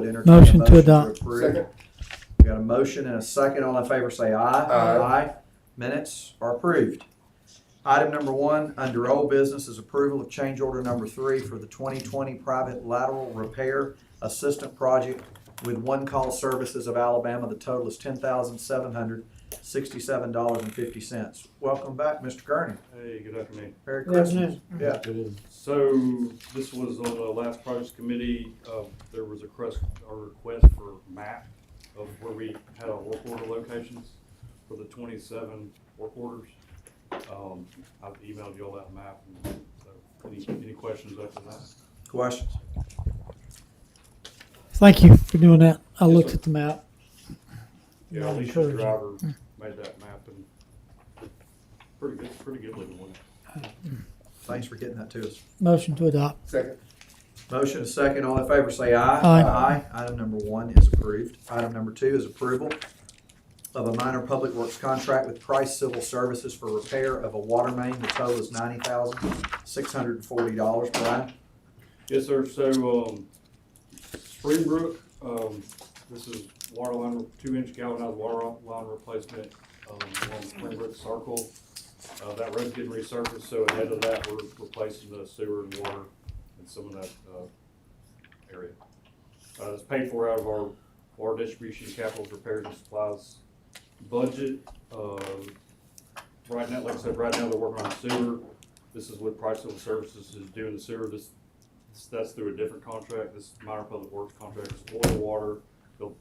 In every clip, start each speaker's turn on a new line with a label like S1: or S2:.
S1: entertain a
S2: Motion to adopt.
S1: approve.
S3: Second.
S1: We got a motion and a second. All in favor say aye.
S3: Aye.
S1: Minutes are approved. Item number 1, under old business, is approval of change order number 3 for the 2020 private lateral repair assistant project with One Call Services of Alabama. The total is $10,767.50. Welcome back, Mr. Kearney.
S4: Hey, good afternoon.
S1: Merry
S2: Good
S1: Christmas.
S2: afternoon.
S1: Yeah.
S4: So this was on the last projects committee. There was a request for a map of where we had our work order locations for the 27 work orders. I've emailed you all that map. And so any questions after that?
S1: Questions?
S2: Thank you for doing that. I
S4: Yes,
S2: looked
S4: sir.
S2: at the map.
S4: Yeah,
S2: Not
S4: Alicia's
S2: encouraging.
S4: driver made that map and pretty good looking one.
S1: Thanks for getting that to us.
S2: Motion to adopt.
S3: Second.
S1: Motion is second. All in favor say aye.
S2: Aye.
S1: Item number 1 is approved. Item number 2 is approval of a minor public works contract with Price Civil Services for repair of a water main. The total is $90,640. Brian?
S4: Yes, sir. So, Springbrook, this is water line, 2-inch galvanized water line replacement, along Springbrook Circle. That road's getting resurfaced, so ahead of that, we're replacing the sewer and water and some of that, area. It's paid for out of our water distribution, capitals, repairs and supplies budget. Right now, like I said, right now they're working on sewer. This is what Price Civil Services is doing the sewer. That's through a different contract. This minor public works contract is oil water. They'll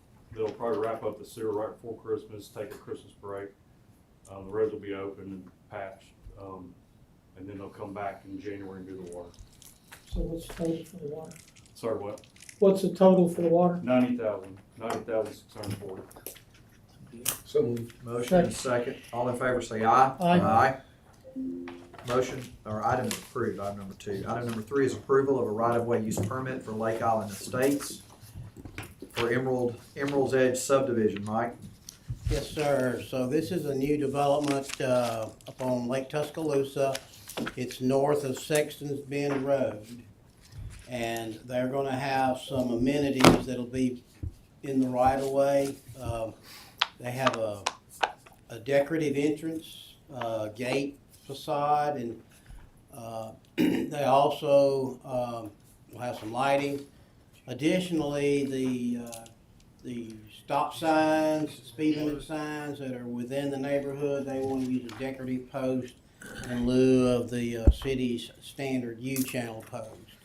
S4: probably wrap up the sewer right before Christmas, take a Christmas break. The roads will be open and patched, and then they'll come back in January and do the water.
S2: So what's the total for the water?
S4: Sorry, what?
S2: What's the total for the water?
S4: 90,640.
S3: So moved.
S1: Motion is second. All in favor say aye.
S2: Aye.
S1: Motion, or item is approved, item number 2. Item number 3 is approval of a right-of-way use permit for Lake Island Estates for Emerald's Edge subdivision. Mike?
S5: Yes, sir. So this is a new development up on Lake Tuscaloosa. It's north of Sexton's Bend Road. And they're going to have some amenities that'll be in the right-of-way. They have a decorative entrance, gate facade, and they also will have some lighting. Additionally, the stop signs, speed limit signs that are within the neighborhood, they want to use a decorative post in lieu of the city's standard U-channel post.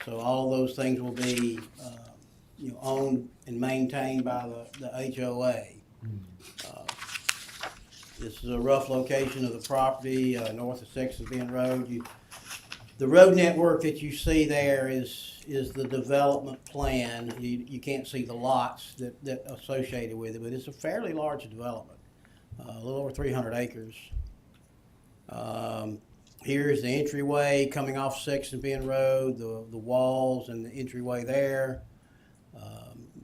S5: So all of those things will be owned and maintained by the HOA. This is a rough location of the property north of Sexton's Bend Road. The road network that you see there is the development plan. You can't see the lots that associated with it, but it's a fairly large development, a little over 300 acres. Here's the entryway coming off Sexton Bend Road, the walls and the entryway there.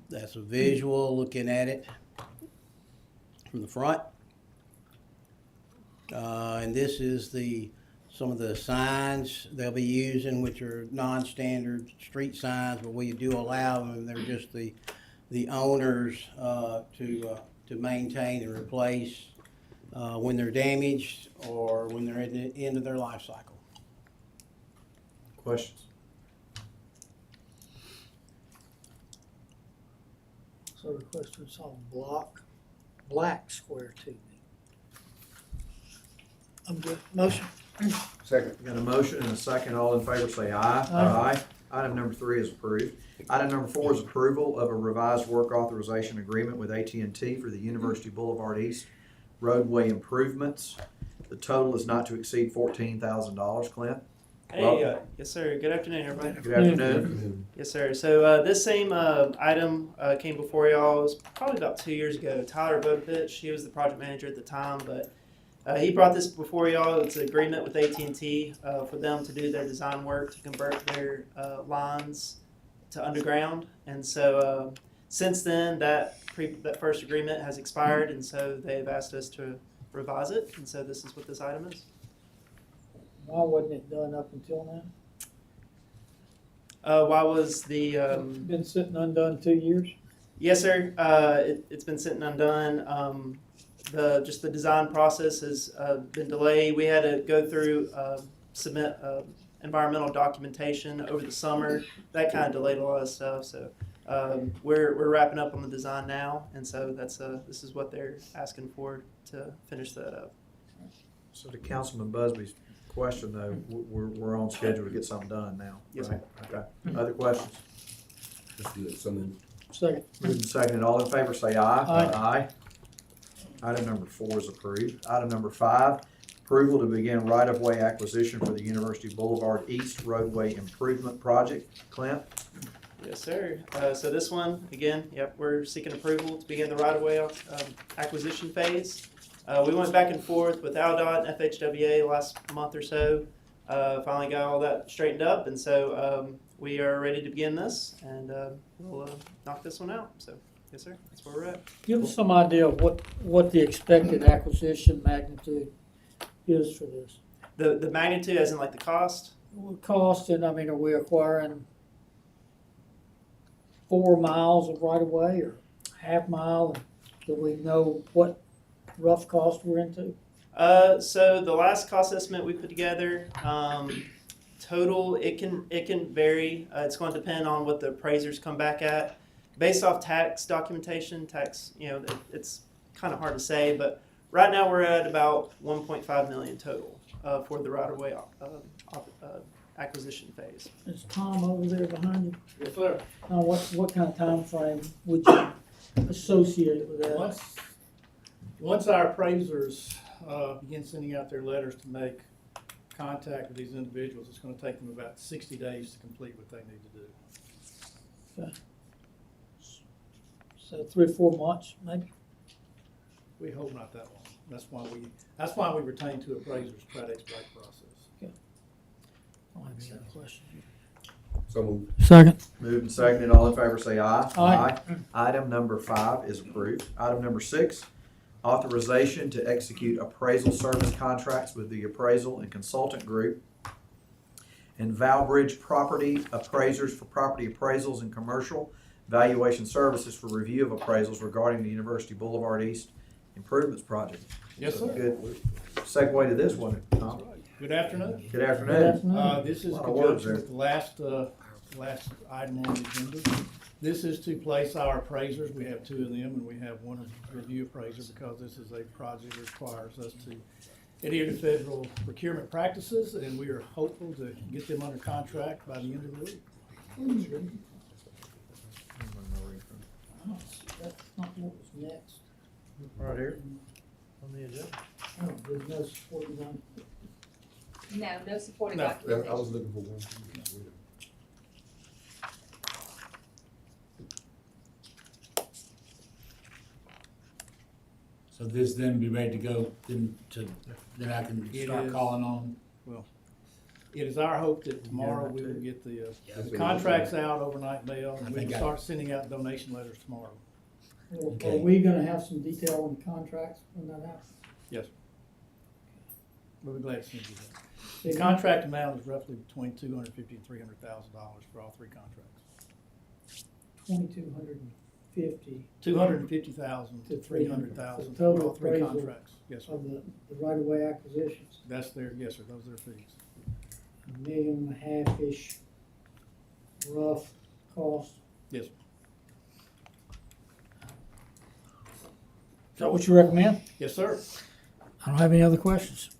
S5: That's a visual looking at it from the front. And this is some of the signs they'll be using, which are non-standard street signs, but we do allow them. They're just the owners to maintain and replace when they're damaged or when they're at the end of their life cycle.
S1: Questions?
S6: So the question is on black square TV. I'm good. Motion.
S3: Second.
S1: Got a motion and a second. All in favor say aye.
S2: Aye.
S1: Item number 3 is approved. Item number 4 is approval of a revised work authorization agreement with AT&T for the University Boulevard East roadway improvements. The total is not to exceed $14,000. Clint?
S7: Hey, yes sir. Good afternoon, everybody.
S1: Good afternoon.
S7: Yes sir. So this same item came before y'all. It was probably about 2 years ago. Tyler Vodovich, he was the project manager at the time, but he brought this before y'all. It's an agreement with AT&T for them to do their design work to convert their lines to underground. And so since then, that first agreement has expired, and so they've asked us to revise it. And so this is what this item is.
S6: Why wasn't it done up until now?
S7: Why was the,
S2: Been sitting undone 2 years?
S7: yes, sir, it's been sitting undone. Just the design process has been delayed. We had to go through, submit environmental documentation over the summer. That kind of delayed a lot of stuff, so we're wrapping up on the design now, and so this is what they're asking for to finish that up.
S1: So to Councilman Busby's question though, we're on schedule to get something done now.
S7: Yes,
S1: right? Okay. Other questions?
S3: That's good. So moved.
S2: Second.
S1: Moving and seconded, all in favor say aye.
S2: Aye.
S1: Item number 4 is approved. Item number 5, approval to begin right-of-way acquisition for the University Boulevard East Roadway Improvement Project. Clint?
S7: Yes, sir. So this one, again, yep, we're seeking approval to begin the right-of-way acquisition phase. We went back and forth with AlDOT and FHWA last month or so. Finally got all that straightened up, and so we are ready to begin this, and we'll knock this one out. So, yes, sir, that's where we're at.
S2: Give us some idea of what the expected acquisition magnitude is for this.
S7: The magnitude, as in like the cost.
S2: What cost, and I mean, are we acquiring 4 miles of right of way or half mile? Do we know what rough cost we're into?
S7: So the last cost estimate we put together, total, it can vary. It's going to depend on what the appraisers come back at. Based off tax documentation, it's kind of hard to say, but right now we're at about 1.5 million total for the right-of-way acquisition phase.
S2: Is Tom over there behind you?
S6: Yes, sir.
S2: Now, what kind of time frame would you associate with that?
S6: Once our appraisers begin sending out their letters to make contact with these individuals, it's gonna take them about 60 days to complete what they need to do.
S2: So 3 or 4 months, maybe?
S6: We hope not that long. That's why we retain 2 appraisers to try to expedite the process.
S2: I don't have any other questions.
S3: So moved.
S2: Second.
S1: Moved and seconded, all in favor say aye.
S2: Aye.
S1: Item number 5 is approved. Item number 6, authorization to execute appraisal service contracts with the appraisal and consultant group and Valbridge property appraisers for property appraisals and commercial valuation services for review of appraisals regarding the University Boulevard East Improvements Project.
S6: Yes, sir.
S1: Good segue to this one, Tom.
S6: Good afternoon.
S1: Good afternoon.
S6: This is
S1: Lot
S6: in
S1: of words
S6: conjunction with the last item on the agenda. This is to place our appraisers. We have 2 of them, and we have 1 review appraiser because this is a project that requires us to adhere to federal procurement practices, and we are hopeful to get them under contract by the end of the week.
S2: That's not what was next.
S1: Right here on the agenda.
S2: Oh, there's no supporting on.
S8: No supporting
S6: No,
S3: I
S8: documentation.
S3: was looking for one.
S9: So this then be ready to go, then I can
S6: It
S9: start
S6: is.
S9: calling on.
S6: It is our hope that tomorrow we will get the contracts out, overnight mail, and we can start sending out donation letters tomorrow.
S2: Are
S9: Okay.
S2: we gonna have some detail on the contracts when that happens?
S6: Yes. We'll be glad to send you that. The contract amount is roughly between $250,000 and $300,000 for all 3 contracts.
S2: 2,250
S6: $250,000 to $300,000 for all
S2: Total
S6: 3
S2: appraisal.
S6: contracts. Yes, sir.
S2: of the right-of-way acquisitions.
S6: That's their, yes, sir, those are their fees.
S2: $1.5 million-ish rough cost.
S6: Yes.
S2: Is that what you recommend?
S6: Yes, sir.
S2: I don't have any other questions.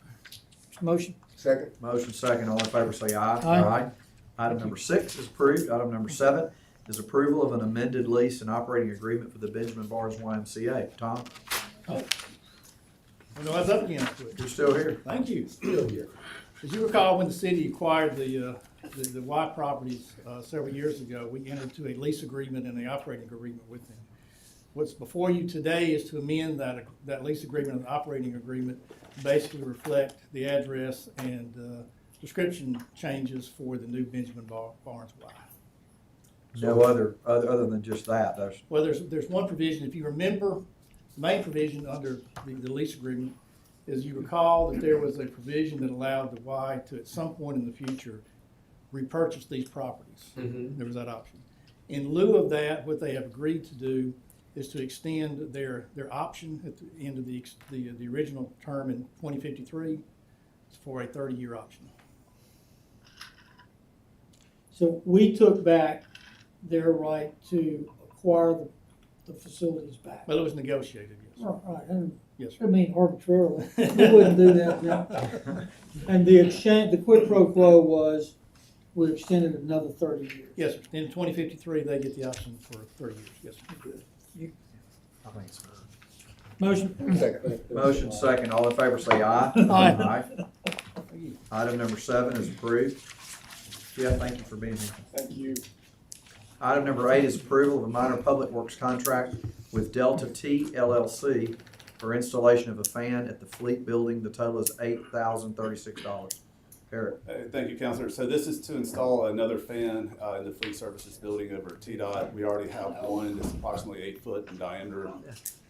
S2: Motion?
S3: Second.
S1: Motion second, all in favor say aye.
S2: Aye.
S1: Item number 6 is approved. Item number 7 is approval of an amended lease and operating agreement for the Benjamin Bars YMCA. Tom,
S6: I know I was up again quick.
S1: you're still here.
S6: Thank you.
S3: Still here.
S6: As you recall, when the city acquired the Y properties several years ago, we entered into a lease agreement and an operating agreement with them. What's before you today is to amend that lease agreement and operating agreement, to basically reflect the address and description changes for the new Benjamin Barnes Y.
S1: No other than just that.
S6: Well, there's one provision, if you remember, the main provision under the lease agreement is, you recall that there was a provision that allowed the Y to, at some point in the future, repurchase these properties.
S3: Mhm.
S6: There was that option. In lieu of that, what they have agreed to do is to extend their option at the end of the original term in 2053 for a 30-year option.
S2: So we took back their right to acquire the facilities back.
S6: Well, it was negotiated, yes.
S2: Right, and
S6: Yes,
S2: I
S6: sir.
S2: mean arbitrarily, we wouldn't do that now. And the exchange, the quid pro quo was, we extended another 30 years.
S6: Yes, sir. In 2053, they get the option for 30 years, yes, sir.
S1: I think it's
S2: Motion,
S3: Second.
S1: Motion second, all in favor say aye.
S2: Aye.
S1: Item number 7 is approved. Jeff, thank you for being here.
S10: Thank you.
S1: Item number 8 is approval of a minor public works contract with Delta T LLC for installation of a fan at the Fleet Building. The total is $8,036. Parrot.
S10: Thank you, Counselor. So this is to install another fan in the Fleet Services building over at TDOT. We already have one that's approximately 8 foot in diameter.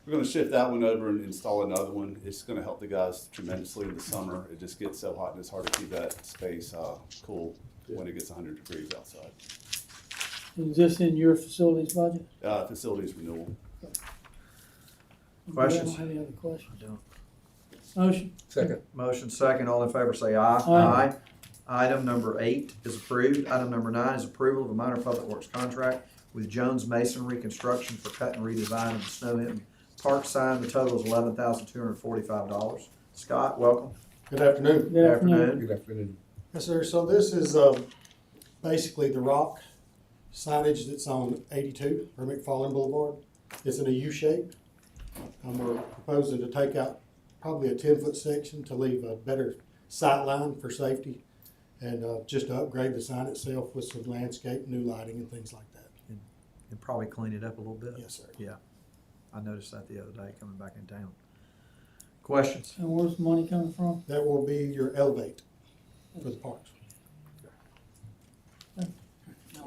S10: We're gonna shift that one over and install another one. It's gonna help the guys tremendously in the summer. It just gets so hot and it's hard to keep that space cool when it gets 100 degrees outside.
S2: is this in your facilities budget?
S10: Facilities renewal.
S1: Questions?
S2: I don't have any other questions.
S1: I don't.
S2: Motion,
S3: Second.
S1: Motion second, all in favor say aye.
S2: Aye.
S1: Item number 8 is approved. Item number 9 is approval of a minor public works contract with Jones Masonry Construction for cut and redesign of the Snow Hinton Park sign. The total is $11,245. Scott, welcome.
S11: Good afternoon.
S2: good afternoon.
S3: Good afternoon.
S11: Yes, sir. So this is basically the rock signage that's on 82 or McFarland Boulevard. It's in a U shape. We're proposing to take out probably a 10-foot section to leave a better sight line for safety and just to upgrade the sign itself with some landscape, new lighting and things like that.
S1: And probably clean it up a little bit.
S11: Yes, sir.
S1: Yeah, I noticed that the other day coming back in town. Questions?
S2: And where's the money coming from?
S11: That will be your elevate for the parks.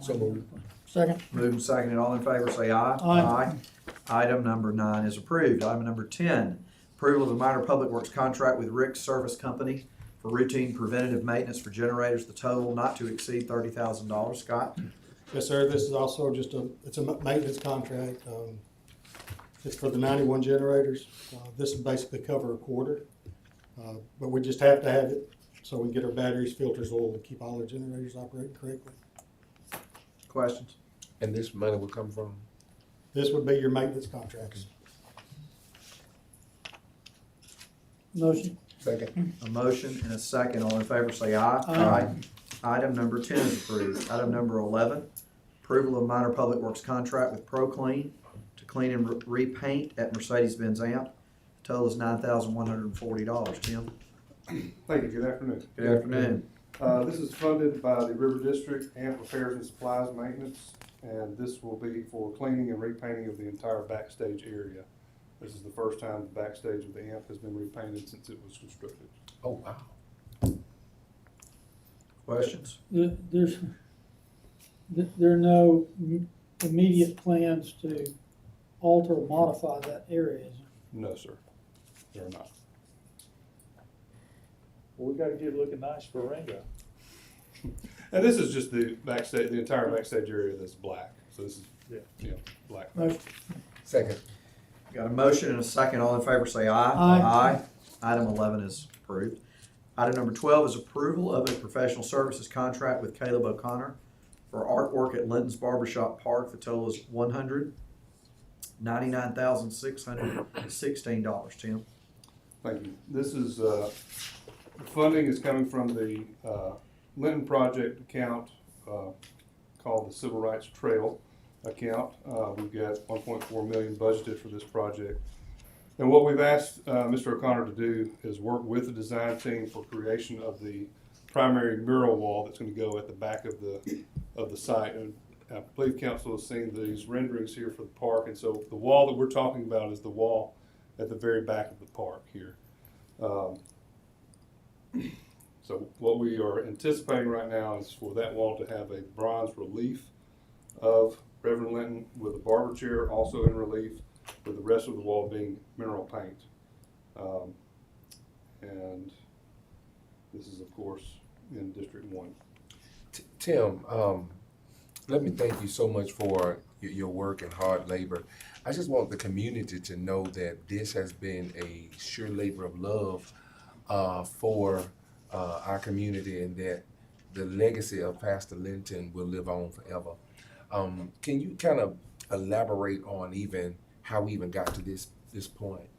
S3: So moved.
S2: Second,
S1: Moving second, all in favor say aye.
S2: Aye.
S1: Item number 9 is approved. Item number 10, approval of a minor public works contract with Rick's Service Company for routine preventative maintenance for generators. The total not to exceed $30,000. Scott?
S11: Yes, sir. This is also just it's a maintenance contract. It's for the 91 generators. This will basically cover a quarter, but we just have to have it so we can get our batteries, filters, oil, and keep all our generators operating correctly.
S1: Questions?
S3: And this money will come from?
S11: This would be your maintenance contracts.
S2: motion,
S3: Second.
S1: A motion and a second. All in favor say aye.
S2: Aye.
S1: Item number 10 is approved. Item number 11, approval of minor public works contract with ProClean to clean and repaint at Mercedes-Benz AMP. Total is $9,140. Tim?
S12: Thank you, good afternoon.
S1: Good afternoon.
S12: This is funded by the River District AMP Repairs and Supplies Maintenance, and this will be for cleaning and repainting of the entire backstage area. This is the first time the backstage of the AMP has been repainted since it was constructed.
S3: Oh, wow.
S1: Questions?
S2: there are no immediate plans to alter or modify that area, is there?
S12: No, sir, they're not.
S13: Well, we gotta get it looking nice for Ringo.
S12: And this is just the backstage, the entire backstage area that's black, so this is, black.
S2: Motion,
S3: Second.
S1: Got a motion and a second. All in favor say aye.
S2: Aye.
S1: Item 11 is approved. Item number 12 is approval of a professional services contract with Caleb O'Connor for artwork at Linton's Barbershop Park. The total is $199,616. Tim?
S12: Thank you. This is, the funding is coming from the Linton Project account called the Civil Rights Trail account. We've got 1.4 million budgeted for this project. And what we've asked Mr. O'Connor to do is work with the design team for creation of the primary mural wall that's going to go at the back of the site. And I believe council has seen these renderings here for the park, and so the wall that we're talking about is the wall at the very back of the park here. So what we are anticipating right now is for that wall to have a bronze relief of Reverend Linton with a barber chair also in relief, with the rest of the wall being mineral paint. And this is, of course, in District 1.
S3: Tim, let me thank you so much for your work and hard labor. I just want the community to know that this has been a sure labor of love for our community, and that the legacy of Pastor Linton will live on forever. Can you kind of elaborate on even how we even got to this point?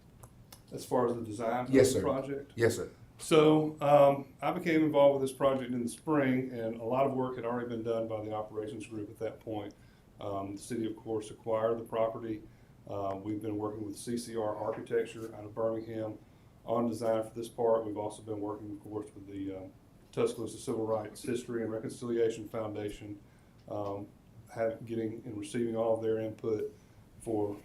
S12: As far as the design
S3: Yes,
S12: of the
S3: sir.
S12: project?
S3: Yes, sir.
S12: So I became involved with this project in the spring, and a lot of work had already been done by the operations group at that point. The city, of course, acquired the property. We've been working with CCR Architecture out of Birmingham on design for this part. We've also been working, of course, with the Tuscaloosa Civil Rights History and Reconciliation Foundation, getting and receiving all of their input for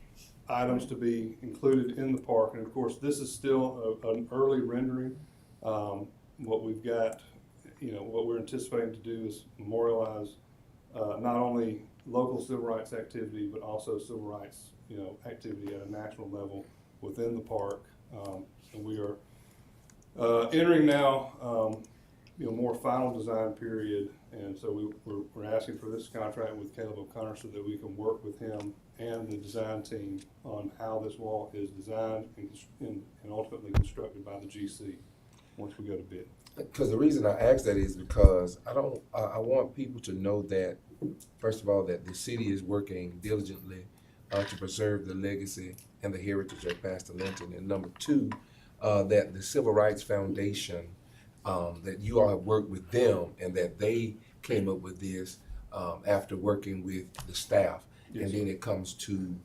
S12: items to be included in the park. And of course, this is still an early rendering. What we've got, what we're anticipating to do is memorialize not only local civil rights activity, but also civil rights, activity at a national level within the park. And we are entering now, more final design period. And so we're asking for this contract with Caleb O'Connor so that we can work with him and the design team on how this wall is designed and ultimately constructed by the GC once we go to bid.
S3: Because the reason I ask that is because I want people to know that, first of all, that the city is working diligently to preserve the legacy and the heritage of Pastor Linton. And number two, that the Civil Rights Foundation, that you all have worked with them and that they came up with this after working with the staff.
S12: Yes.
S3: And then it comes to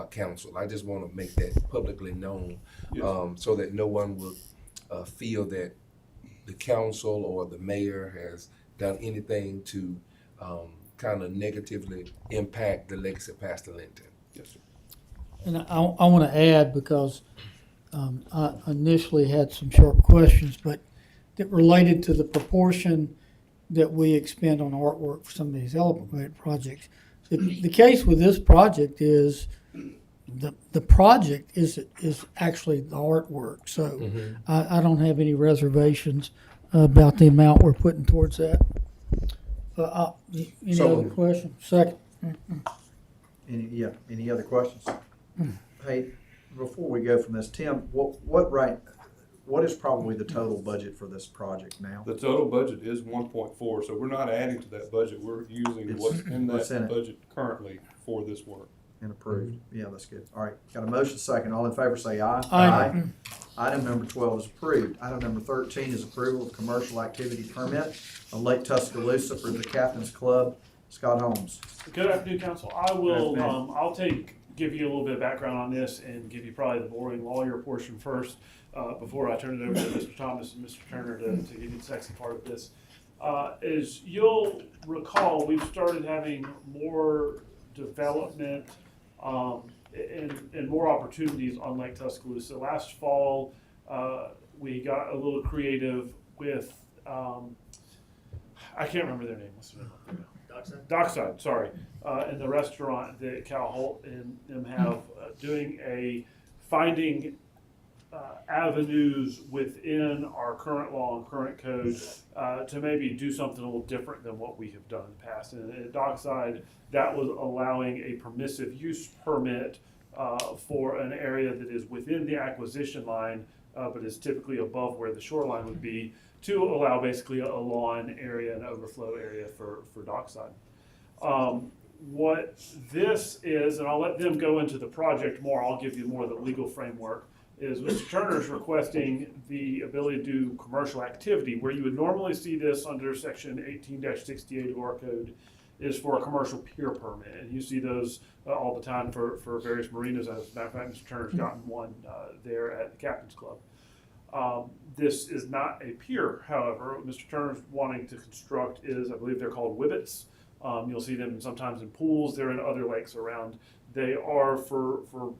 S3: council. I just want to make that publicly known.
S12: Yes.
S3: So that no one will feel that the council or the mayor has done anything to kind of negatively impact the legacy of Pastor Linton.
S12: Yes, sir.
S2: And I want to add, because I initially had some sharp questions, but that related to the proportion that we expend on artwork for some of these element projects. The case with this project is the project is actually the artwork. So I don't have any reservations about the amount we're putting towards that. Any other questions? Second.
S1: Any other questions? Hey, before we go from this, Tim, what is probably the total budget for this project now?
S12: The total budget is 1.4, so we're not adding to that budget. We're using what's in that budget currently for this work.
S1: And approved. Yeah, that's good. All right, got a motion second. All in favor say aye.
S2: Aye.
S1: Item number 12 is approved. Item number 13 is approval of commercial activity permit on Lake Tuscaloosa for the Captain's Club. Scott Holmes.
S14: Good afternoon, Council. I will,
S1: Good afternoon.
S14: I'll give you a little bit of background on this and give you probably the boring lawyer portion first, before I turn it over to Mr. Thomas and Mr. Turner to give you the sexy part of this. As you'll recall, we've started having more development and more opportunities on Lake Tuscaloosa. Last fall, we got a little creative with, I can't remember their name. What's their name? Dockside, sorry, and the restaurant that Cal Holt and them have doing finding avenues within our current law and current code to maybe do something a little different than what we have done in the past. And at Dockside, that was allowing a permissive use permit for an area that is within the acquisition line, but is typically above where the shoreline would be, to allow basically a lawn area and overflow area for Dockside. What this is, and I'll let them go into the project more, I'll give you more of the legal framework, is Mr. Turner's requesting the ability to do commercial activity. Where you would normally see this under section 18-68 of our code is for a commercial pier permit. And you see those all the time for various marinas. As a matter of fact, Mr. Turner's gotten one there at the Captain's Club. This is not a pier, however. What Mr. Turner's wanting to construct is, I believe they're called wibbits. You'll see them sometimes in pools. They're in other lakes around. They are, from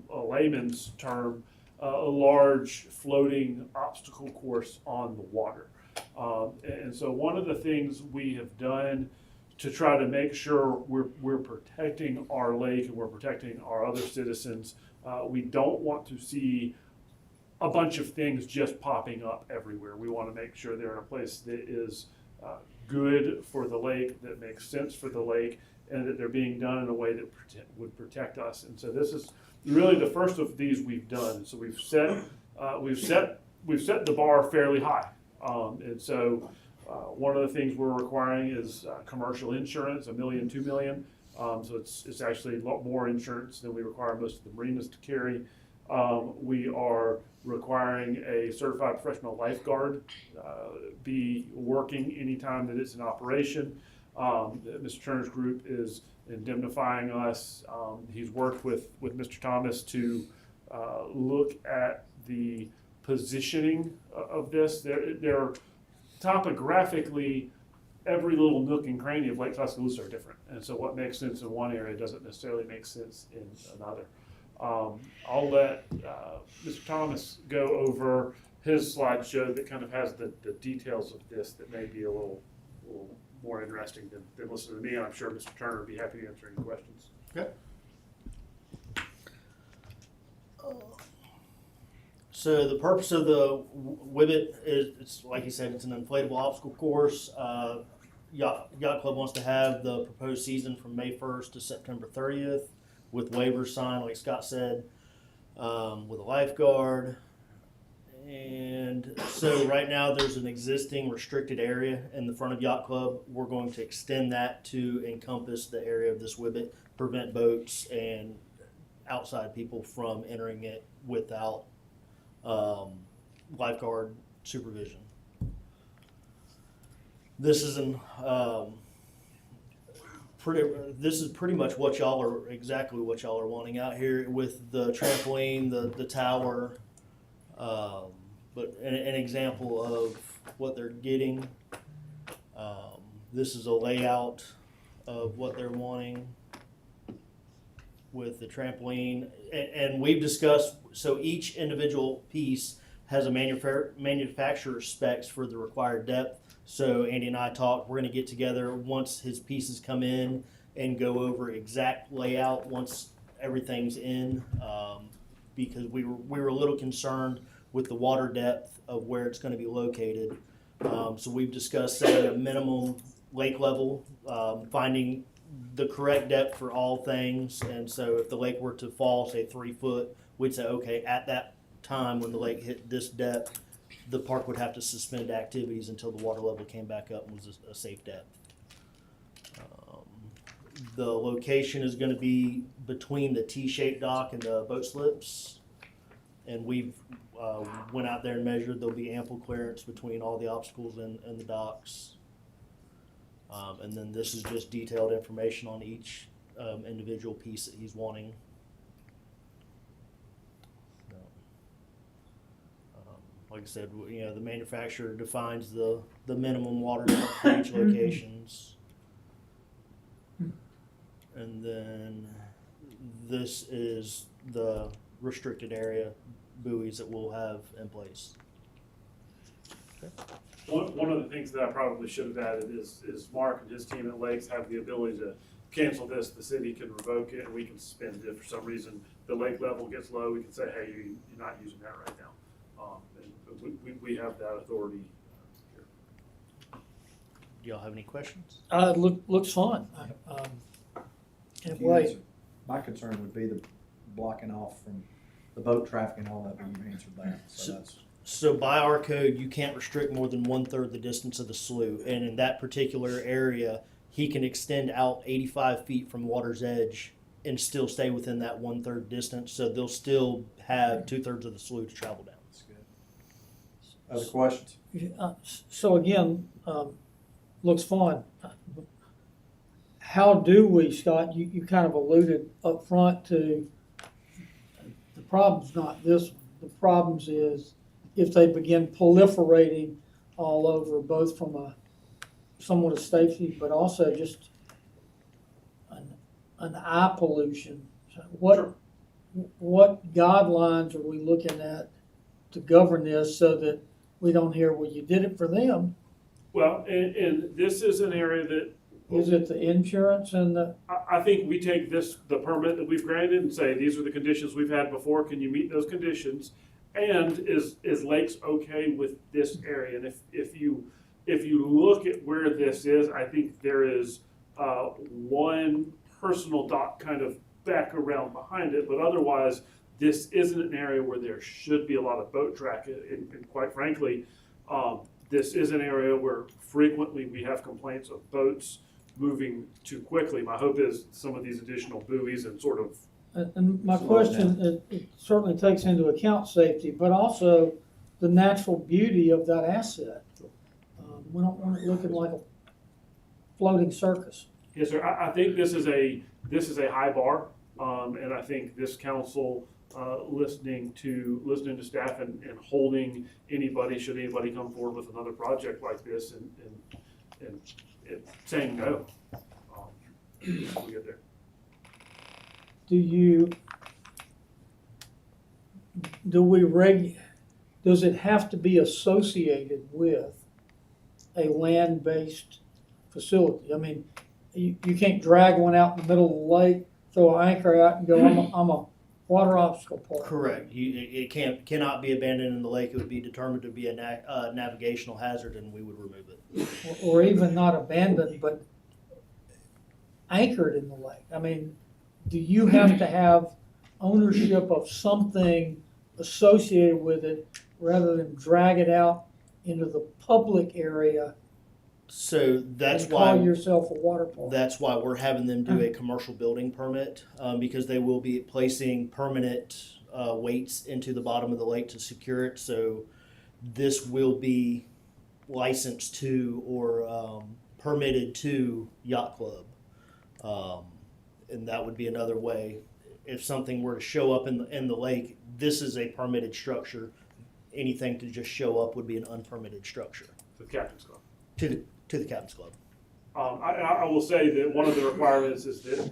S14: a layman's term, a large floating obstacle course on the water. And so one of the things we have done to try to make sure we're protecting our lake and we're protecting our other citizens, we don't want to see a bunch of things just popping up everywhere. We want to make sure they're in a place that is good for the lake, that makes sense for the lake, and that they're being done in a way that would protect us. And so this is really the first of these we've done. So we've set the bar fairly high. And so one of the things we're requiring is commercial insurance, $1 million, $2 million. So it's actually a lot more insurance than we require most of the marinas to carry. We are requiring a certified professional lifeguard be working anytime that it's in operation. Mr. Turner's group is indemnifying us. He's worked with Mr. Thomas to look at the positioning of this. They're topographically, every little nook and cranny of Lake Tuscaloosa are different. And so what makes sense in one area doesn't necessarily make sense in another. I'll let Mr. Thomas go over his slideshow that kind of has the details of this that may be a little more interesting than listening to me. And I'm sure Mr. Turner would be happy to answer any questions.
S6: Okay.
S15: So the purpose of the Whibbit is, it's like you said, it's an inflatable obstacle course. Yacht Club wants to have the proposed season from May 1st to September 30th with waivers signed, like Scott said, with a lifeguard. And so right now there's an existing restricted area in the front of Yacht Club. We're going to extend that to encompass the area of this Whibbit, prevent boats and outside people from entering it without lifeguard supervision. This is pretty much what y'all are, exactly what y'all are wanting out here with the trampoline, the tower. But an example of what they're getting. This is a layout of what they're wanting with the trampoline. And we've discussed, so each individual piece has a manufacturer specs for the required depth. So Andy and I talked, we're going to get together once his pieces come in and go over exact layout once everything's in, because we were a little concerned with the water depth of where it's going to be located. So we've discussed setting a minimum lake level, finding the correct depth for all things. And so if the lake were to fall, say 3 foot, we'd say, okay, at that time when the lake hit this depth, the park would have to suspend activities until the water level came back up and was a safe depth. The location is going to be between the T-shaped dock and the boat slips. And we've went out there and measured. There'll be ample clearance between all the obstacles and the docks. And then this is just detailed information on each individual piece that he's wanting. Like I said, you know, the manufacturer defines the minimum water depth for each locations. And then this is the restricted area buoys that we'll have in place. Okay.
S14: One of the things that I probably should have added is Mark and his team at Lakes have the ability to cancel this. The city can revoke it and we can suspend it. If for some reason the lake level gets low, we can say, hey, you're not using that right now. And we have that authority here.
S15: Do y'all have any questions?
S2: Looks fun. Can't wait.
S1: My concern would be the blocking off from the boat traffic and all that, but you've answered that, so that's.
S15: So by our code, you can't restrict more than 1/3 the distance of the slough. And in that particular area, he can extend out 85 feet from water's edge and still stay within that 1/3 distance. So they'll still have 2/3 of the slough to travel down.
S1: That's good. Other questions?
S2: So again, looks fun. How do we, Scott, you kind of alluded up front to, the problem's not this one. The problems is if they begin proliferating all over, both from somewhat of safety, but also just an eye pollution. So what guidelines are we looking at to govern this so that we don't hear, well, you did it for them?
S14: Well, and this is an area that.
S2: Is it the insurance and the?
S14: I think we take the permit that we've granted and say, these are the conditions we've had before, can you meet those conditions? And is Lakes okay with this area? And if you if you look at where this is, I think there is one personal dock kind of back around behind it, but otherwise, this isn't an area where there should be a lot of boat traffic, and quite frankly, this is an area where frequently we have complaints of boats moving too quickly. My hope is some of these additional buoys and sort of.
S2: And my
S1: Slow it
S2: question, it certainly takes into account safety, but also the natural beauty of that asset. We don't want it looking like a floating circus.
S14: Yes, sir. I think this is a high bar, and I think this council, listening to staff and holding anybody, should anybody come forward with another project like this, and saying no. We'll get there.
S2: Does it have to be associated with a land-based facility? I mean, you can't drag one out in the middle of the lake, throw an anchor out and go, I'm a water obstacle park.
S15: Correct. It cannot be abandoned in the lake. It would be determined to be a navigational hazard, and we would remove it.
S2: Or even not abandoned, but anchored in the lake. I mean, do you have to have ownership of something associated with it rather than drag it out into the public area?
S15: So that's
S2: and
S15: why
S2: call yourself a water park.
S15: That's why we're having them do a commercial building permit, because they will be placing permanent weights into the bottom of the lake to secure it. So this will be licensed to or permitted to Yacht Club, and that would be another way. If something were to show up in the lake, this is a permitted structure. Anything to just show up would be an unpermitted structure.
S14: The Captain's Club.
S15: To the Captain's Club.
S14: I will say that one of the requirements is that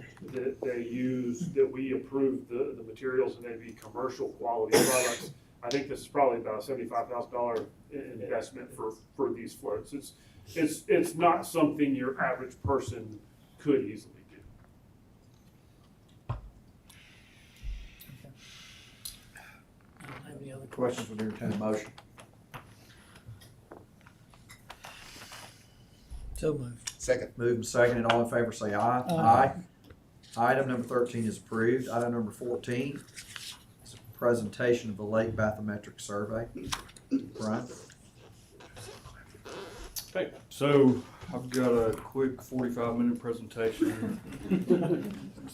S14: we approve the materials and they be commercial quality products. I think this is probably about a $75,000 investment for these floats. It's not something your average person could easily do.
S2: I don't have any other
S1: Questions would entertain a motion.
S2: So moved.
S3: Second.
S1: Moved and seconded, all in favor say aye.
S2: Aye.
S1: Item number 13 is approved. Item number 14 is a presentation of the Lake Bathymetric Survey. Brian?
S4: Okay, so I've got a quick 45-minute presentation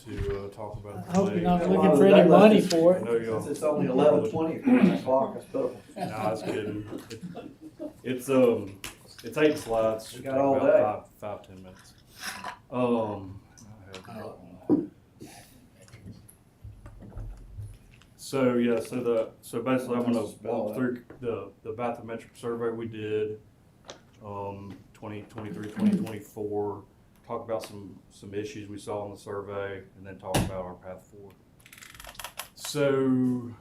S4: to talk about
S2: I
S4: the
S2: hope
S4: lake.
S2: you're not looking for any money for
S4: I
S2: it.
S4: know y'all.
S1: It's only 11:20 according to the clock, that's pitiful.
S4: Nah, I was kidding. It's 8 slides.
S1: We
S4: Should
S1: got
S4: take
S1: all
S4: about
S1: day.
S4: 5-10 minutes. I have- So yeah, so basically I'm gonna walk through the bathymetric survey we did, 2023, 2024, talk about some issues we saw in the survey, and then talk about our path forward. So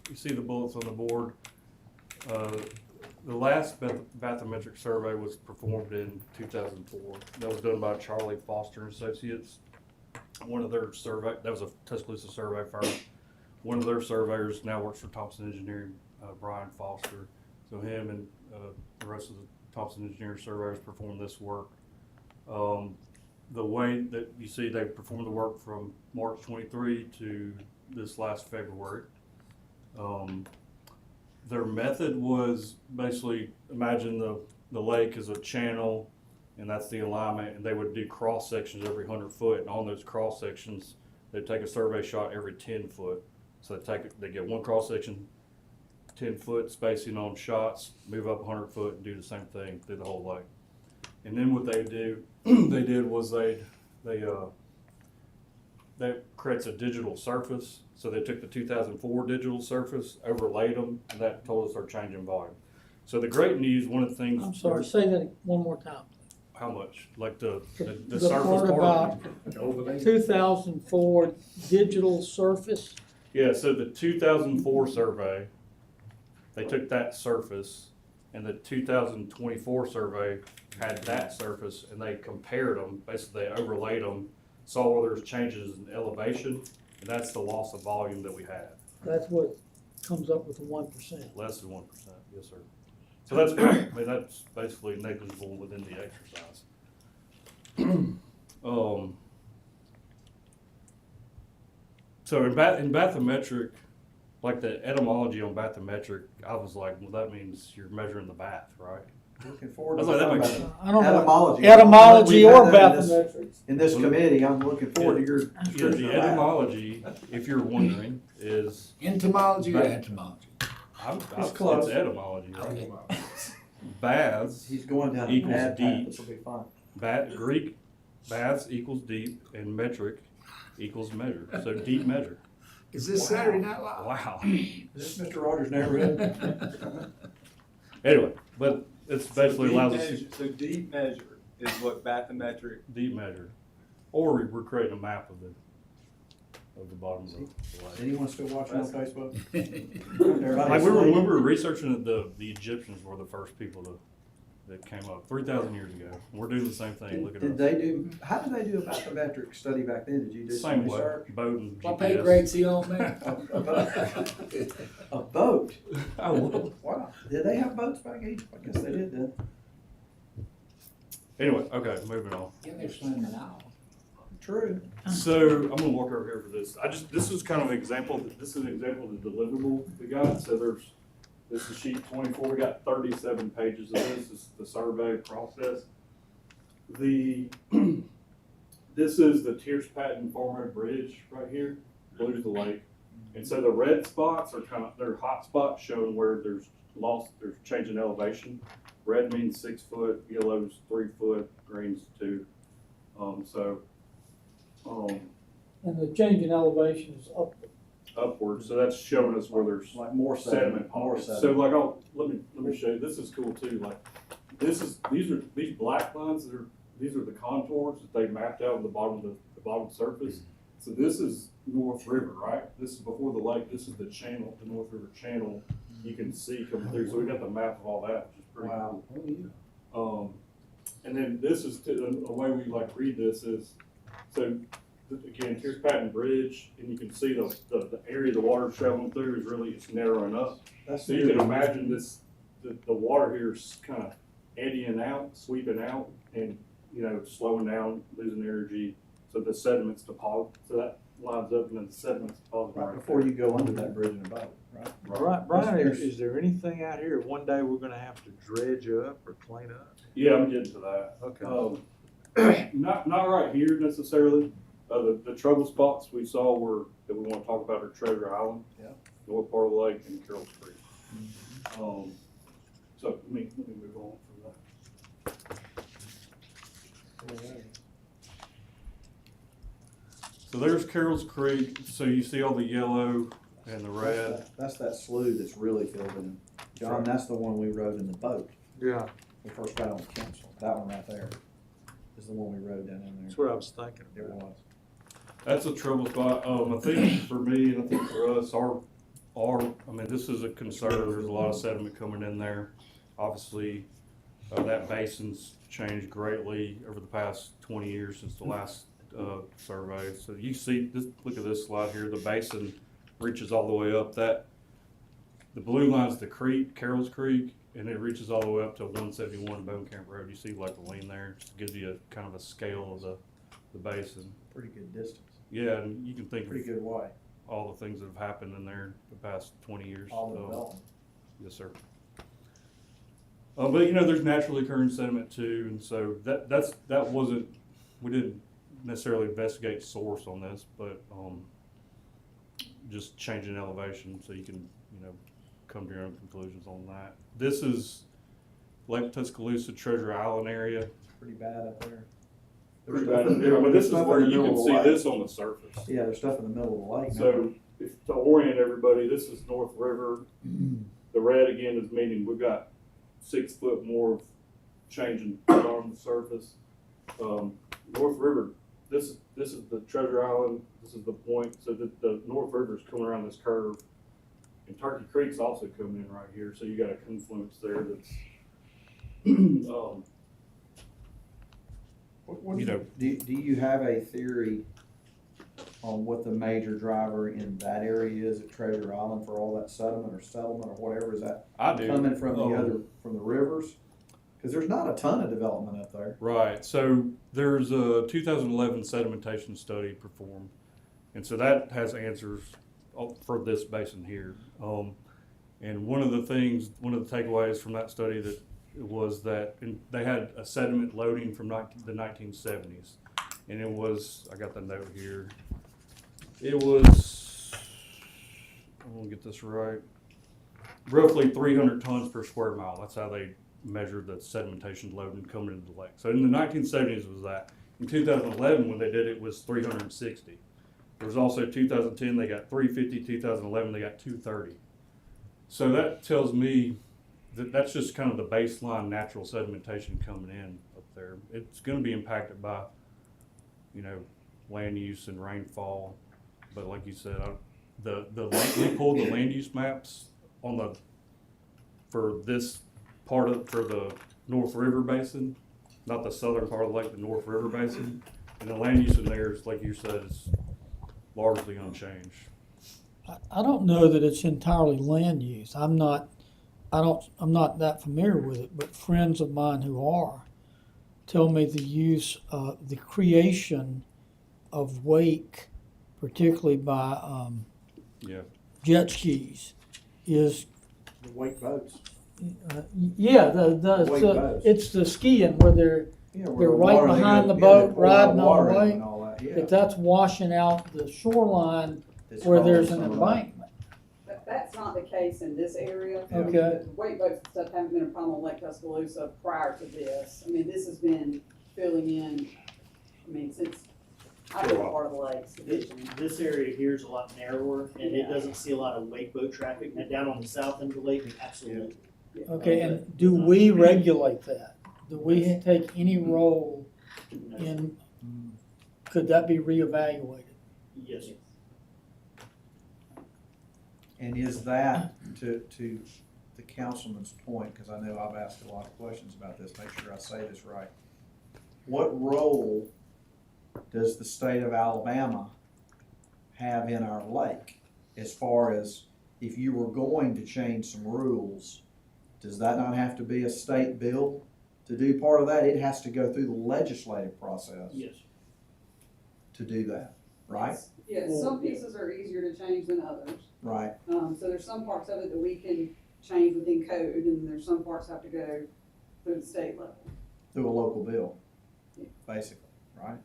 S4: you see the bullets on the board. The last bathymetric survey was performed in 2004. That was done by Charlie Foster and Associates. One of their that was a Tuscaloosa survey firm. One of their surveyors now works for Thompson Engineering, Brian Foster. So him and the rest of the Thompson Engineering surveyors performed this work. The way that you see they performed the work from March 23 to this last February. Their method was basically, imagine the lake is a channel and that's the alignment, and they would do cross sections every 100 foot, and on those cross sections they'd take a survey shot every 10 foot. So they get one cross section, 10 foot spacing on shots, move up 100 foot and do the same thing through the whole lake. And then what they did was that creates a digital surface. So they took the 2004 digital surface, overlaid them, and that told us our change in volume. So the great news, one of the things.
S2: I'm sorry, say that one more time.
S4: How much? Like the
S2: The
S4: surface
S2: part about 2004 digital surface.
S4: Yeah, so the 2004 survey, they took that surface, and the 2024 survey had that surface, and they compared them. Basically, they overlaid them, saw where there's changes in elevation, and that's the loss of volume that we had.
S2: That's what comes up with the 1%.
S4: Less than 1%, yes, sir.
S14: So that's, I mean, that's basically negligible within the exercise. So in bathymetric, like the etymology on bathymetric, I was like, well, that means you're measuring the bath, right?
S1: Looking forward
S14: I
S1: to
S14: was like, that
S1: talking
S14: makes
S1: about
S2: I don't know.
S1: etymology.
S2: Etymology
S1: We've had
S2: or
S1: that in this-
S2: bathymetrics.
S1: In this committee, I'm looking forward to your
S14: Yeah,
S1: description
S14: the
S1: of that.
S14: etymology, if you're wondering, is
S9: Entomology or entomology?
S14: it's
S1: close.
S14: etymology, right?
S9: Okay.
S14: Baths
S1: He's going down a
S14: equals
S1: bad path,
S14: deep.
S1: this will be fun.
S14: Greek baths equals deep, and metric equals measure. So deep measure.
S9: Is this Saturday Night Live?
S14: Wow.
S1: Is this Mr. Rogers' neighborhood?
S14: Anyway, but it's basically allows us
S16: So deep measure is what bathymetric.
S14: deep measure, or we're creating a map of the bottom of the lake.
S1: Anyone still watching on Facebook?
S14: Like we were researching it, the Egyptians were the first people that came up 3,000 years ago. We're doing the same thing. Look at
S1: Did
S14: us.
S1: they do, how did they do a bathymetric study back then? Did you do some
S14: Same way,
S1: research?
S14: boat and
S9: What pay
S14: GPS.
S9: grades he on, man?
S1: A boat?
S14: Oh,
S1: Wow. Did they have boats back in Egypt? I guess they did then.
S14: anyway, okay, moving on.
S9: Yeah, they're swimming out.
S1: True.
S14: So I'm gonna walk over here for this. This is kind of an example. This is an example of the deliverable we got. So this is sheet 24. We got 37 pages of this. This is the survey process. This is the Tierce Patton Farm Road Bridge right here, blue to the lake. And so the red spots are they're hot spots showing where there's change in elevation. Red means 6 foot, yellow's 3 foot, green's 2.
S2: And the change in elevation is up.
S14: Upward, so that's showing us where there's
S1: Like more
S14: sediment.
S1: more
S14: pockets. So
S1: sediment.
S14: like, let me show you. This is cool too. Like, these black lines. These are the contours that they mapped out on the bottom surface. So this is North River, right? This is before the lake. This is the channel, the North River channel. You can see coming through. So we got the map of all that, which is pretty
S1: Wow.
S14: cool. And then this is a way we like read this is so. Again, Tierce Patton Bridge, and you can see the area the water's traveling through is really, it's narrowing up.
S1: That's
S14: So you can imagine the water here is kind of eddying out, sweeping out, and, slowing down, losing energy. So the sediments deposit, so that lines up and then the sediments deposit
S1: Right
S14: right
S1: before you go under that bridge in a boat, right?
S13: Brian,
S1: There's-
S13: is there anything out here one day we're gonna have to dredge up or clean up?
S14: Yeah, I'm getting to that.
S13: Okay.
S14: Not right here necessarily. The trouble spots we saw that we want to talk about are Treasure Island, north part of the lake, and Carroll's Creek. So let me move on from that. So there's Carroll's Creek. So you see all the yellow and the red.
S1: That's that slough that's really filled in. John, that's the one we rode in the boat.
S13: Yeah,
S1: We first got on the council. That one right there is the one we rode down in
S13: that's
S1: there.
S13: what I was thinking
S1: It
S13: about.
S1: was.
S14: That's a trouble spot. I think for me, and I think for us, I mean, this is a concern. There's a lot of sediment coming in there. Obviously, that basin's changed greatly over the past 20 years since the last survey. So you see, look at this slide here. The basin reaches all the way up. The blue line's the creek, Carroll's Creek, and it reaches all the way up to 171 Bone Camp Road. You see like the lean there. Just gives you a kind of a scale of the basin.
S1: Pretty good distance.
S14: Yeah, and you can think
S1: Pretty
S14: of
S1: good way.
S14: all the things that have happened in there the past 20 years.
S1: All the development.
S14: Yes, sir. But there's naturally occurring sediment too, and so that wasn't, we didn't necessarily investigate source on this, but just changing elevation so you can come to your own conclusions on that. This is Lake Tuscaloosa, Treasure Island area.
S1: Pretty bad up there.
S14: Pretty bad up there, but this is where you can see this on the surface.
S1: Yeah, there's stuff in the middle of the lake.
S14: So, to orient everybody, this is North River. The red again is meaning we've got 6 foot more of changing on the surface. North River, this is the Treasure Island. This is the point. So the North River is coming around this curve, and Turkey Creek's also coming in right here. So you got a confluence there that's.
S1: Do you have a theory on what the major driver in that area is at Treasure Island for all that settlement or whatever? Is that
S4: I do.
S1: coming from from the rivers? Because there's not a ton of development up there.
S4: Right, so there's a 2011 sedimentation study performed, and so that has answers for this basin here. And one of the takeaways from that study was that they had a sediment loading from the 1970s, and it was, I got the note here, it was, I'm gonna get this right, roughly 300 tons per square mile. That's how they measured the sedimentation loading coming into the lake. So in the 1970s was that. In 2011, when they did it, it was 360. There was also 2010, they got 350, 2011, they got 230. So that tells me that that's just kind of the baseline natural sedimentation coming in up there. It's going to be impacted by, land use and rainfall. But like you said, we pulled the land use maps for the North River Basin, not the southern part of the lake, the North River Basin. And the land use in there is, like you said, is largely unchanged.
S2: I don't know that it's entirely land use. I'm not that familiar with it, but friends of mine who are tell me the creation of wake, particularly by jet skis, is
S1: The wake boats.
S2: Wake boats. It's the skiing where they're right behind the boat riding on the wake. But that's washing out the shoreline where there's an embankment.
S8: But that's not the case in this area.
S2: Okay.
S8: The wake boats and stuff haven't been a problem on Lake Tuscaloosa prior to this. I mean, this has been filling in, since I've been part of the lakes.
S15: This area here is a lot narrower, and it doesn't see a lot of wake boat traffic. And down on the south end of the lake, absolutely.
S2: Okay, and do we regulate that? Do we take any role in, could that be reevaluated?
S15: Yes, sir.
S1: And is that, to the councilman's point, because I know I've asked a lot of questions about this, make sure I say this right. What role does the state of Alabama have in our lake as far as if you were going to change some rules? Does that not have to be a state bill to do part of that? It has to go through the legislative process.
S15: Yes.
S1: To do that, right?
S8: Yes, some pieces are easier to change than others.
S1: Right.
S8: So there's some parts of it that we can change within code, and there's some parts have to go through the state level.
S1: Through a local bill, basically, right?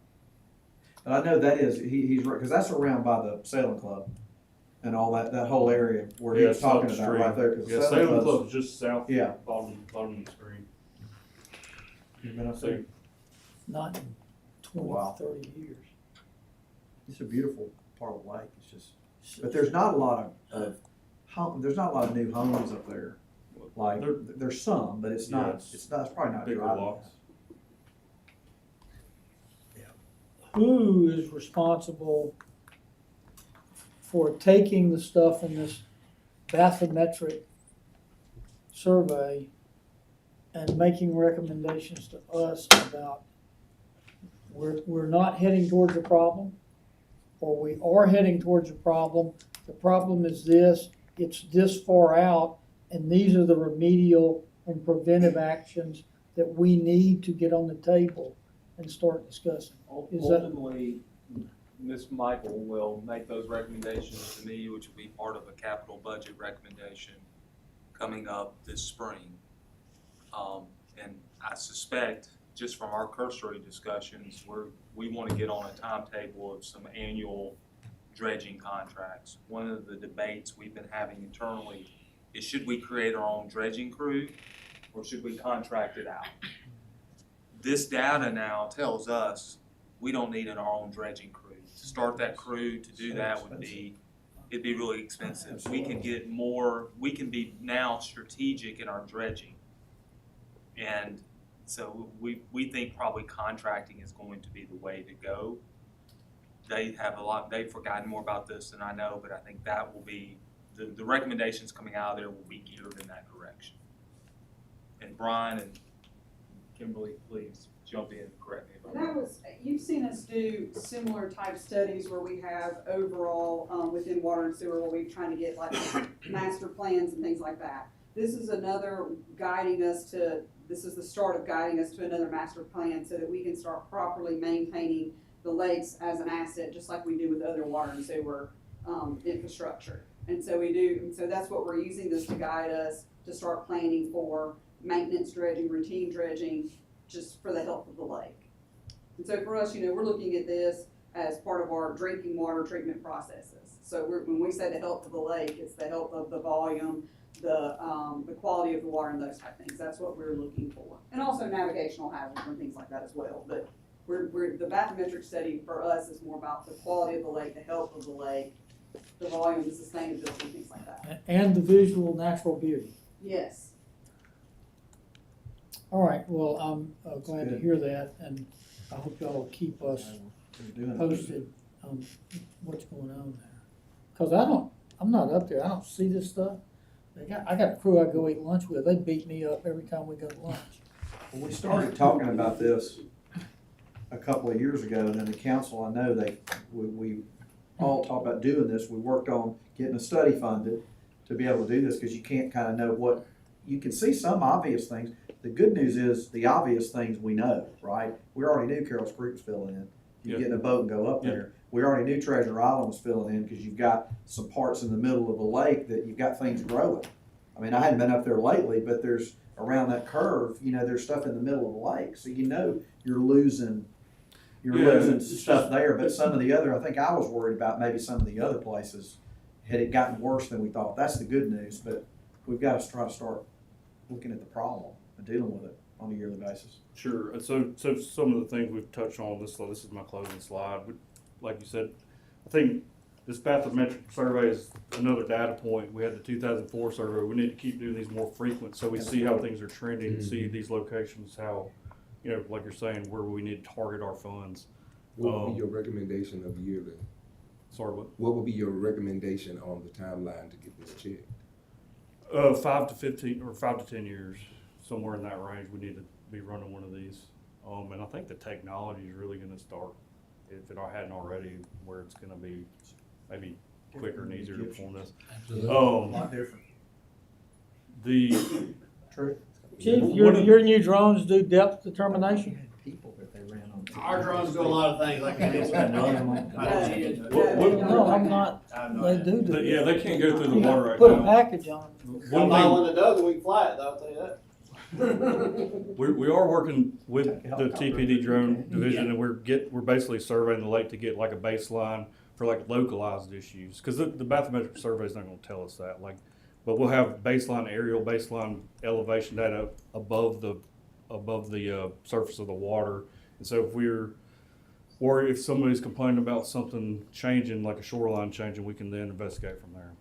S1: And I know that is, he's right, because that's around by the sailing club and all that whole area where he was talking about right there.
S4: Yeah, Sailing Club is just south,
S1: yeah,
S4: bottom of the screen.
S1: You've been up there?
S2: Not in 20, 30 years.
S1: It's a beautiful part of the lake. It's just, but there's not a lot of there's not a lot of new homes up there. Like there's some, but it's not. It's probably not
S4: bigger lots.
S2: Who is responsible for taking the stuff in this bathymetric survey and making recommendations to us about we're not heading towards a problem, or we are heading towards a problem. The problem is this, it's this far out, and these are the remedial and preventive actions that we need to get on the table and start discussing.
S16: Ultimately, Ms. Michael will make those recommendations to me, which will be part of a capital budget recommendation coming up this spring. And I suspect, just from our cursory discussions, we want to get on a timetable of some annual dredging contracts. One of the debates we've been having internally is, should we create our own dredging crew or should we contract it out? This data now tells us we don't need our own dredging crew. To start that crew, to do that it'd be really expensive. We can get more, we can be now strategic in our dredging. And so we think probably contracting is going to be the way to go. They've forgotten more about this than I know, but I think that will be, the recommendations coming out of there will be geared in that direction. And Brian and Kimberly, please jump in and correct me if I'm
S8: And that
S16: wrong.
S8: was, you've seen us do similar type studies where we have overall, within water and sewer, where we're trying to get like master plans and things like that. This is another this is the start of guiding us to another master plan so that we can start properly maintaining the lakes as an asset, just like we do with other water and sewer, infrastructure. And so we do, and so that's what we're using this to guide us to start planning for maintenance dredging, routine dredging, just for the health of the lake. And so for us, we're looking at this as part of our drinking water treatment processes. So when we say the health of the lake, it's the health of the volume, the quality of the water and those type of things. That's what we're looking for. And also navigational hazards and things like that as well. But the bathymetric study for us is more about the quality of the lake, the health of the lake, the volume, the sustainability, things like that.
S2: And the visual natural beauty.
S8: Yes.
S2: All right, well, I'm glad to hear that, and I hope y'all will keep us posted on what's going on there. Cause I'm not up there, I don't see this stuff. I got a crew I go eat lunch with, they beat me up every time we go to lunch.
S1: When we started talking about this a couple of years ago, and then the council, I know we all talked about doing this. We worked on getting a study funded to be able to do this, because you can't kind of know what, you can see some obvious things. The good news is the obvious things we know, right? We already knew Carroll's Creek was filling in. You get in a boat and go up there. We already knew Treasure Island was filling in because you've got some parts in the middle of the lake that you've got things growing. I mean, I hadn't been up there lately, but there's around that curve, there's stuff in the middle of the lake. So you're losing stuff there. But some of the other, I think I was worried about maybe some of the other places had it gotten worse than we thought. That's the good news, but we've got to try to start looking at the problem and dealing with it on a yearly basis.
S4: Sure. And so some of the things we've touched on, this is my closing slide. Like you said, I think this bathymetric survey is another data point. We had the 2004 survey. We need to keep doing these more frequent so we see how things are trending, and see these locations, how, like you're saying, where we need to target our funds.
S3: What would be your recommendation of yearly?
S4: Sorry, what?
S3: What would be your recommendation on the timeline to get this checked?
S4: 5 to 15 or 5 to 10 years, somewhere in that range. We need to be running one of these. And I think the technology is really going to start, if it hadn't already, where it's going to be maybe quicker and easier to perform this.
S9: Absolutely.
S1: A lot different.
S2: True. Chief, your new drones do depth determination?
S1: People that they ran on.
S5: Our drones do a lot of things, I can't.
S2: No, I'm not, they do.
S4: Yeah, they can't go through the water right
S2: Put a
S4: now.
S2: package on it.
S5: One buy one that does, and we can fly it, though, I'll tell you that.
S4: We are working with the TPD drone division, and we're basically surveying the lake to get like a baseline for like localized issues, because the bathymetric survey is not going to tell us that. But we'll have baseline aerial, baseline elevation data above the surface of the water, and so if we're worried, if somebody's complaining about something changing, like a shoreline changing, we can then investigate from there.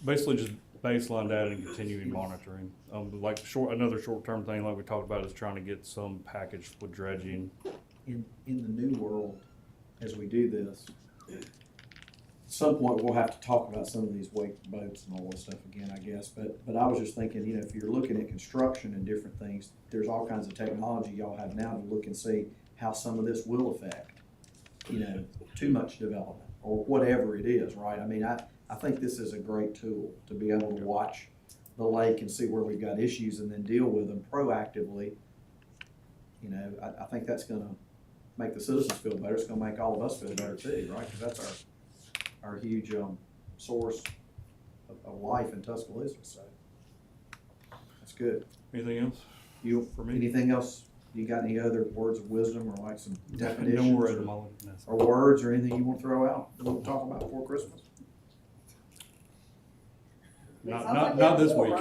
S4: Basically, just baseline data and continuing monitoring. Another short-term thing, like we talked about, is trying to get some package with dredging.
S1: In the new world, as we do this, at some point we'll have to talk about some of these wake boats and all this stuff again, I guess. But I was just thinking, if you're looking at construction and different things, there's all kinds of technology y'all have now to look and see how some of this will affect, too much development or whatever it is, right? I mean, I think this is a great tool to be able to watch the lake and see where we've got issues and then deal with them proactively. I think that's going to make the citizens feel better. It's going to make all of us feel better too, right? Because that's our huge source of life in Tuscaloosa. So that's good.
S4: Anything else? For me?
S1: Anything else? You got any other words of wisdom or like some definitions
S4: No more etymology.
S1: or words or anything you want to throw out that we'll talk about before Christmas?
S4: Not this week.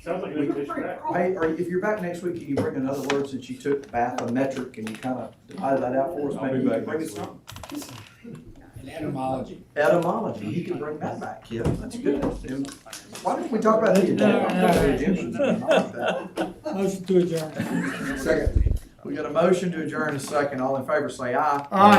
S14: Sounds like an invitation back.
S1: Hey, if you're back next week, can you bring another word since you took bathymetric and you kind of divided that out for us?
S4: I'll
S1: Maybe
S4: be
S1: you
S4: back
S1: can bring
S4: next
S1: us something.
S5: Etymology.
S1: Etymology. You can bring that back, kid. That's good. Why don't we talk about the Egyptians? I like that.
S2: Motion to adjourn.
S1: Second. We got a motion to adjourn in a second. All in favor say aye.
S2: Aye.